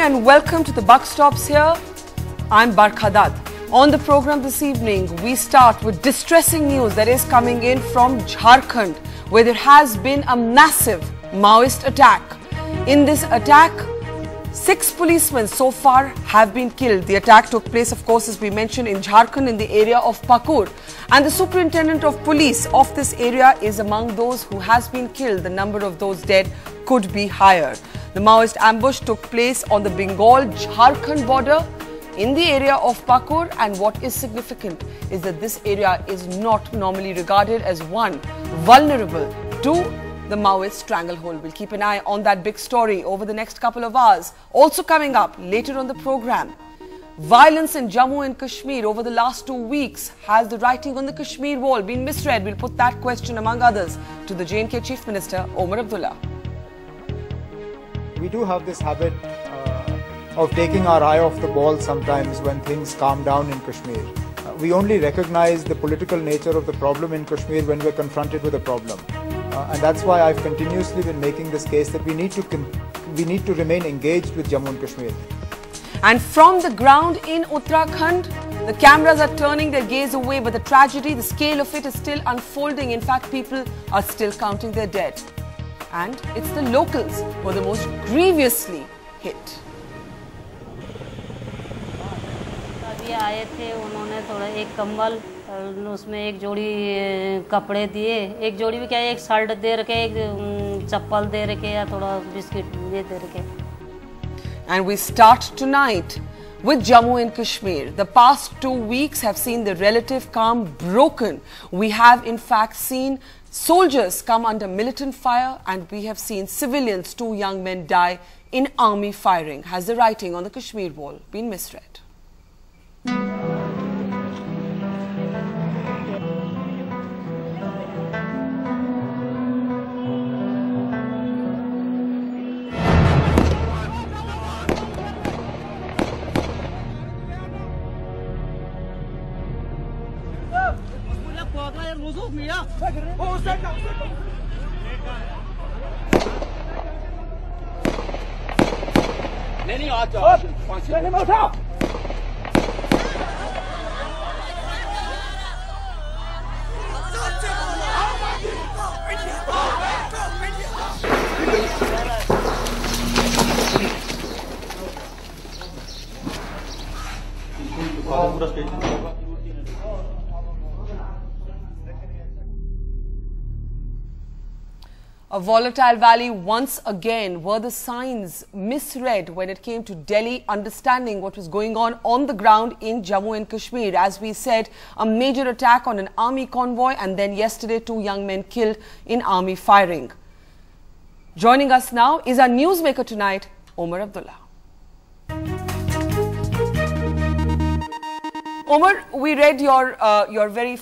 evening and welcome to the Buck Stops here. I'm Barkha. On the program this evening, we start with distressing news that is coming in from Jharkhand, where there has been a massive Maoist attack. In this attack, 6 policemen so far have been killed. The attack took place, of course, as we mentioned, in Jharkhand in the area of Pakur. And the superintendent of police of this area is among those who has been killed. The number of those dead could be higher. The Maoist ambush took place on the Bengal-Jharkhand border in the area of Pakur, and what is significant is that this area is not normally regarded as one vulnerable to the Maoist stranglehold. We'll keep an eye on that big story over the next couple of hours. Also coming up later on the program, violence in Jammu and Kashmir over the last 2 weeks. Has the writing on the Kashmir wall been misread? We'll put that question, among others, to the J&K Chief Minister, Omar Abdullah. We do have this habit of taking our eye off the ball sometimes when things calm down in Kashmir. We only recognize the political nature of the problem in Kashmir when we're confronted with a problem. And that's why I've continuously been making this case that we need to remain engaged with Jammu and Kashmir. And from the ground in Uttarakhand, the cameras are turning their gaze away, but the tragedy, the scale of it is still unfolding. In fact, people are still counting their dead. And it's the locals who are the most grievously hit. अभी आए थे, उन्होंने थोड़ा एक कंबल उसमें एक जोड़ी कपड़े दिए, एक जोड़ी भी क्या, एक शर्ट दे रखे, एक चप्पल दे रखे, या थोड़ा बिस्किट दे रखे. And we start tonight with Jammu and Kashmir. The past 2 weeks have seen the relative calm broken. We have in fact seen soldiers come under militant fire, and we have seen civilians, 2 young men, die in army firing. Has the writing on the Kashmir wall been misread? A volatile valley once again. Were the signs misread when it came to Delhi understanding what was going on the ground in Jammu and Kashmir? As we said, a major attack on an army convoy, and then yesterday 2 young men killed in army firing. Joining us now is our newsmaker tonight, Omar Abdullah. Omar, we read your very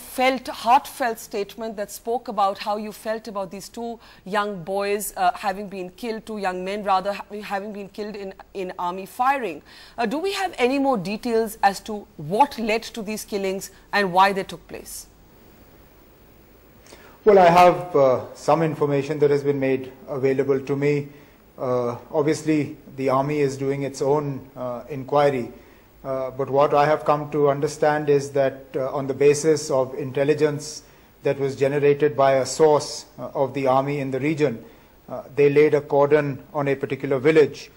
heartfelt statement that spoke about how you felt about these 2 young boys having been killed, 2 young men rather having been killed in army firing. Do we have any more details as to what led to these killings and why they took place? Well, I have some information that has been made available to me. Obviously, the army is doing its own inquiry. But what I have come to understand is that on the basis of intelligence that was generated by a source of the army in the region, they laid a cordon on a particular village.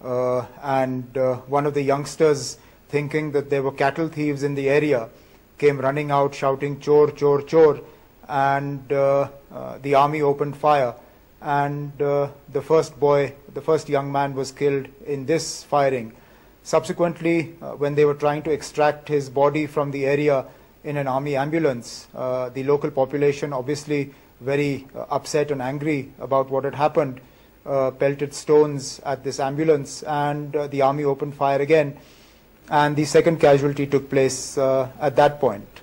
And one of the youngsters, thinking that there were cattle thieves in the area, came running out shouting, "Chor, chor, chor." And the army opened fire. And the first young man was killed in this firing. Subsequently, when they were trying to extract his body from the area in an army ambulance, the local population, obviously very upset and angry about what had happened, pelted stones at this ambulance, and the army opened fire again. And the second casualty took place at that point.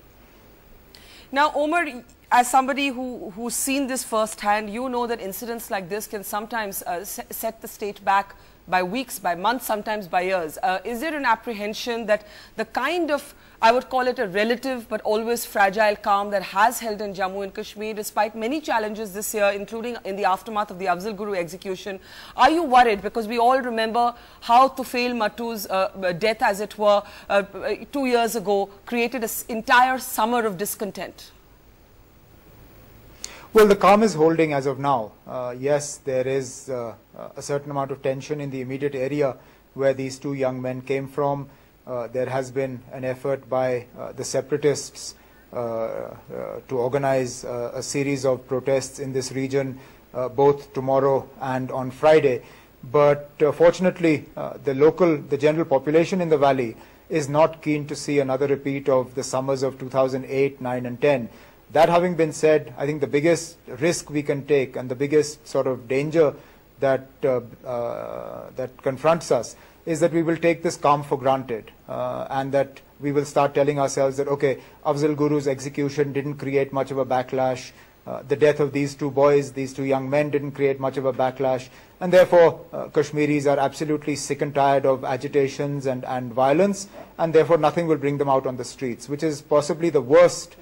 Now, Omar, as somebody who's seen this firsthand, you know that incidents like this can sometimes set the state back by weeks, by months, sometimes by years. Is there an apprehension that the kind of, I would call it a relative but always fragile calm that has held in Jammu and Kashmir despite many challenges this year, including in the aftermath of the Afzal Guru execution, are you worried? Because we all remember how Tufail Mattu's death, as it were, 2 years ago created an entire summer of discontent. Well, the calm is holding as of now. Yes, there is a certain amount of tension in the immediate area where these two young men came from. There has been an effort by the separatists to organize a series of protests in this region, both tomorrow and on Friday. But fortunately, the general population in the valley is not keen to see another repeat of the summers of 2008, 9 and 10. That having been said, I think the biggest risk we can take and the biggest sort of danger that that confronts us is that we will take this calm for granted, and that we will start telling ourselves that, okay, Afzal Guru's execution didn't create much of a backlash, the death of these two boys, these two young men didn't create much of a backlash, and therefore Kashmiris are absolutely sick and tired of agitations and violence, and therefore nothing will bring them out on the streets, which is possibly the worst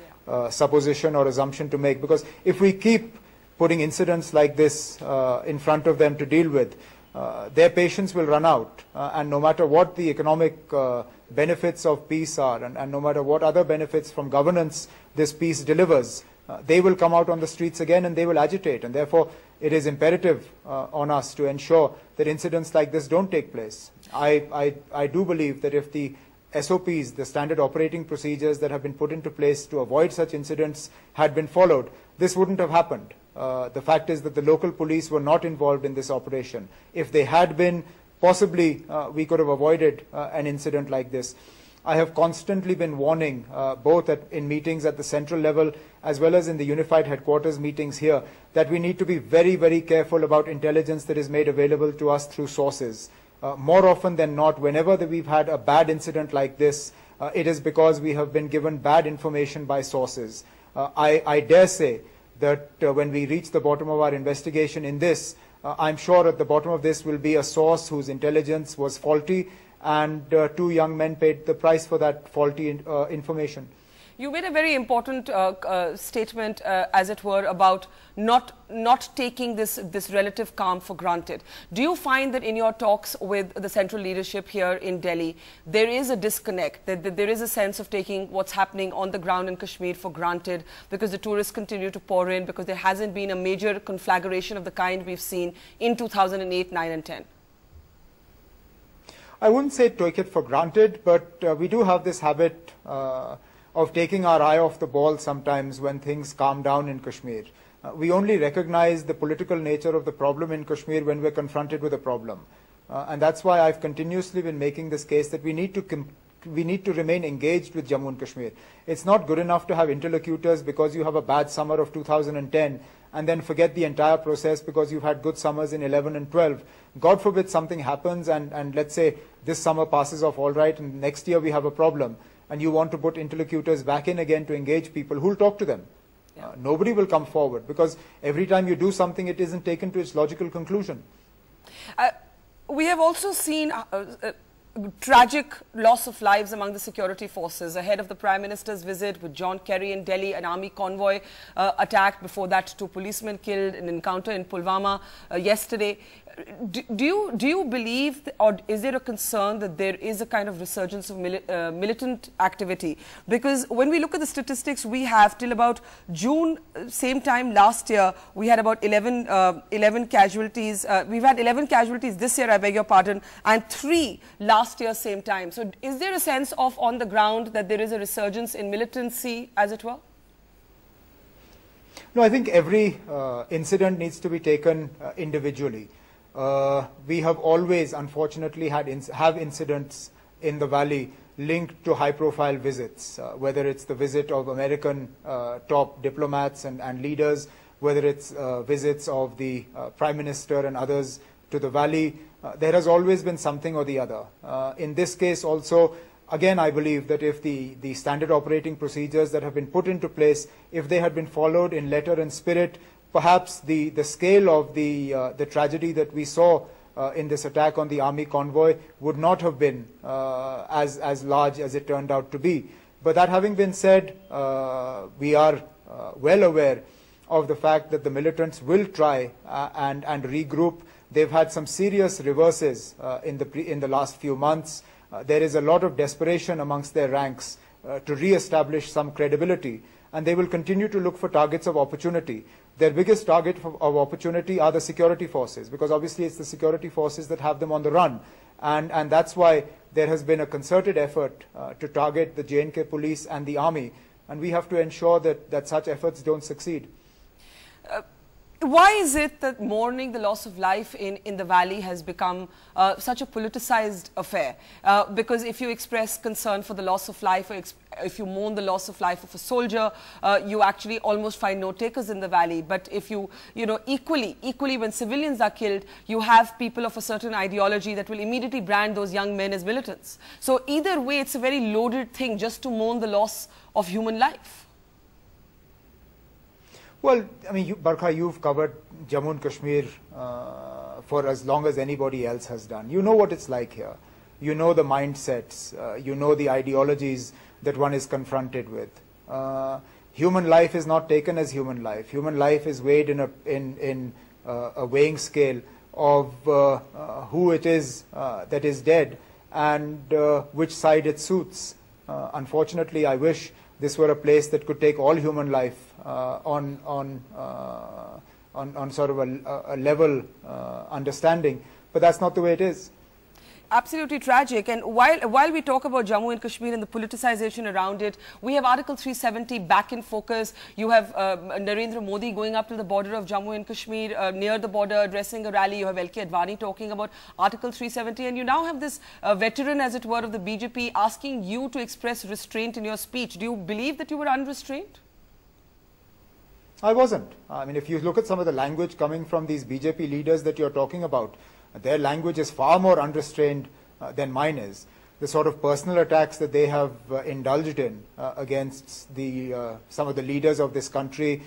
supposition or assumption to make, because if we keep putting incidents like this in front of them to deal with, their patience will run out, and no matter what the economic benefits of peace are, and no matter what other benefits from governance this peace delivers, they will come out on the streets again and they will agitate, and therefore it is imperative on us to ensure that incidents like this don't take place. I do believe that if the SOPs, the standard operating procedures that have been put into place to avoid such incidents had been followed, this wouldn't have happened. The fact is that the local police were not involved in this operation. If they had been, possibly we could have avoided an incident like this. I have constantly been warning, both in meetings at the central level as well as in the unified headquarters meetings here, that we need to be very, very careful about intelligence that is made available to us through sources. More often than not, whenever we've had a bad incident like this, it is because we have been given bad information by sources. I dare say that when we reach the bottom of our investigation in this, I'm sure at the bottom of this will be a source whose intelligence was faulty, and two young men paid the price for that faulty information. You made a very important statement, as it were, about not taking this relative calm for granted. Do you find that in your talks with the central leadership here in Delhi, there is a disconnect, that there is a sense of taking what's happening on the ground in Kashmir for granted because the tourists continue to pour in, because there hasn't been a major conflagration of the kind we've seen in 2008, 9 and 10? I wouldn't say take it for granted, but we do have this habit of taking our eye off the ball sometimes when things calm down in Kashmir. We only recognize the political nature of the problem in Kashmir when we're confronted with a problem. And that's why I've continuously been making this case that we need to remain engaged with Jammu and Kashmir. It's not good enough to have interlocutors because you have a bad summer of 2010 and then forget the entire process because you've had good summers in 11 and 12. God forbid something happens and let's say this summer passes off all right and next year we have a problem, and you want to put interlocutors back in again to engage people, who'll talk to them? Yeah. Nobody will come forward, because every time you do something, it isn't taken to its logical conclusion. We have also seen tragic loss of lives among the security forces ahead of the Prime Minister's visit with John Kerry in Delhi. An army convoy attacked, before that two policemen killed, an encounter in Pulwama yesterday. Do you believe, or is there a concern that there is a kind of resurgence of militant activity? Because when we look at the statistics, we have till about June, same time last year, we had about 11 casualties. We've had 11 casualties this year, I beg your pardon, and 3 last year, same time. So is there a sense of on the ground that there is a resurgence in militancy, as it were? No, I think every incident needs to be taken individually. We have always, unfortunately, have incidents in the valley linked to high-profile visits, whether it's the visit of American top diplomats and leaders, whether it's visits of the Prime Minister and others to the valley. There has always been something or the other. In this case also, again, I believe that if the standard operating procedures that have been put into place, if they had been followed in letter and spirit, perhaps the scale of the tragedy that we saw in this attack on the army convoy would not have been as large as it turned out to be. But that having been said, we are well aware of the fact that the militants will try and regroup. They've had some serious reverses in the last few months. There is a lot of desperation amongst their ranks to re-establish some credibility, and they will continue to look for targets of opportunity. Their biggest target of opportunity are the security forces, because obviously it's the security forces that have them on the run. And that's why there has been a concerted effort to target the J&K police and the army, and we have to ensure that such efforts don't succeed. Why is it that mourning the loss of life in the valley has become such a politicized affair? Because if you express concern for the loss of life, or if you mourn the loss of life of a soldier, you actually almost find no takers in the valley. But if you know, equally when civilians are killed, you have people of a certain ideology that will immediately brand those young men as militants. So either way, it's a very loaded thing just to mourn the loss of human life. Well, I mean, Barkha, you've covered Jammu and Kashmir for as long as anybody else has done. You know what it's like here. You know the mindsets. You know the ideologies that one is confronted with. Human life is not taken as human life. Human life is weighed in a weighing scale of who it is that is dead and which side it suits. Unfortunately, I wish this were a place that could take all human life on sort of a level understanding, but that's not the way it is. Absolutely tragic. And while we talk about Jammu and Kashmir and the politicization around it, we have Article 370 back in focus. You have Narendra Modi going up to the border of Jammu and Kashmir, near the border, addressing a rally. You have Advani talking about Article 370. And you now have this veteran, as it were, of the BJP asking you to express restraint in your speech. Do you believe that you were unrestrained? I wasn't. I mean, if you look at some of the language coming from these BJP leaders that you're talking about, their language is far more unrestrained than mine is. The sort of personal attacks that they have indulged in against some of the leaders of this country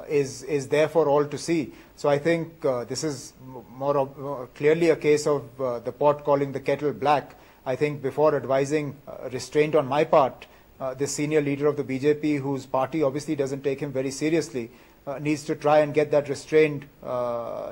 is there for all to see. So I think this is clearly a case of the pot calling the kettle black. I think before advising restraint on my part, this senior leader of the BJP, whose party obviously doesn't take him very seriously, needs to try and get that restraint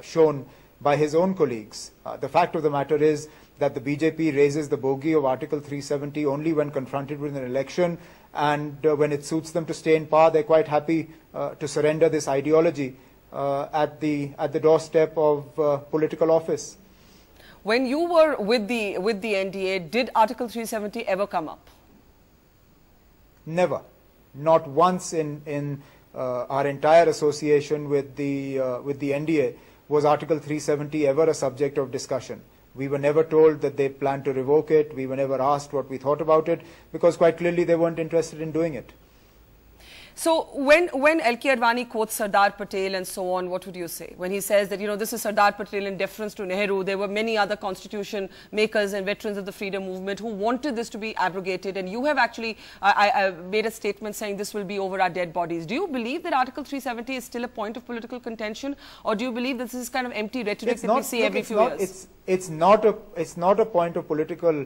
shown by his own colleagues. The fact of the matter is that the BJP raises the bogey of Article 370 only when confronted with an election, and when it suits them to stay in power, they're quite happy to surrender this ideology at the doorstep of political office. When you were with the NDA, did Article 370 ever come up? Never. Not once in our entire association with the NDA was Article 370 ever a subject of discussion. We were never told that they planned to revoke it. We were never asked what we thought about it, because quite clearly they weren't interested in doing it. So when Advani quotes Sardar Patel and so on, what would you say? When he says that, you know, this is Sardar Patel in deference to Nehru, there were many other constitution makers and veterans of the freedom movement who wanted this to be abrogated, and you have actually I made a statement saying this will be over our dead bodies. Do you believe that Article 370 is still a point of political contention, or do you believe this is kind of empty rhetoric that we see every few years? It's not a point of political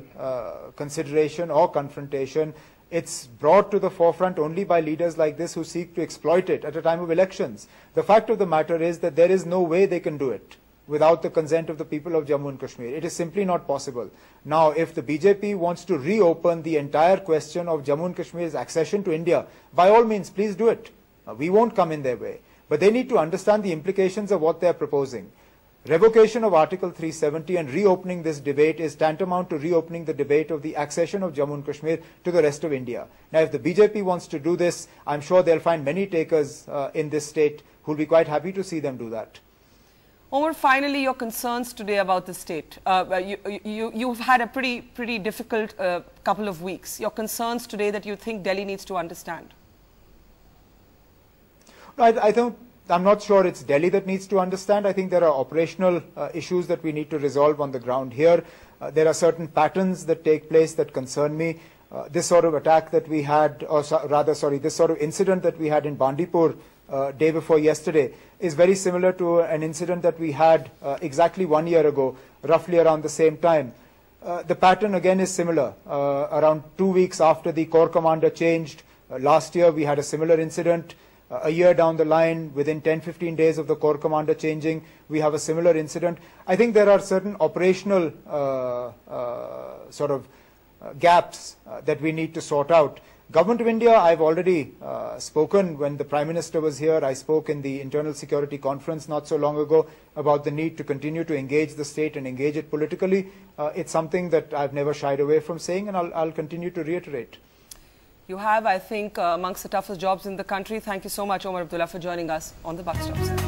consideration or confrontation. It's brought to the forefront only by leaders like this who seek to exploit it at a time of elections. The fact of the matter is that there is no way they can do it without the consent of the people of Jammu and Kashmir. It is simply not possible. Now, if the BJP wants to reopen the entire question of Jammu and Kashmir's accession to India, by all means, please do it. We won't come in their way. But they need to understand the implications of what they're proposing. Revocation of Article 370 and reopening this debate is tantamount to reopening the debate of the accession of Jammu and Kashmir to the rest of India. Now, if the BJP wants to do this, I'm sure they'll find many takers in this state who'll be quite happy to see them do that. Omar, finally, your concerns today about the state. You've had a pretty difficult couple of weeks. Your concerns today that you think Delhi needs to understand. I'm not sure it's Delhi that needs to understand. I think there are operational issues that we need to resolve on the ground here. There are certain patterns that take place that concern me. This sort of attack that we had, this sort of incident that we had in Bandipore day before yesterday, is very similar to an incident that we had exactly 1 year ago, roughly around the same time. The pattern again is similar. Around 2 weeks after the Corps Commander changed, last year we had a similar incident. A year down the line, within 10-15 days of the Corps Commander changing, we have a similar incident. I think there are certain operational gaps that we need to sort out. Government of India, I've already spoken when the Prime Minister was here. I spoke in the Internal Security Conference not so long ago about the need to continue to engage the state and engage it politically. It's something that I've never shied away from saying, and I'll continue to reiterate. You have, I think, amongst the toughest jobs in the country. Thank you so much, Omar Abdullah, for joining us on the Buck Stops.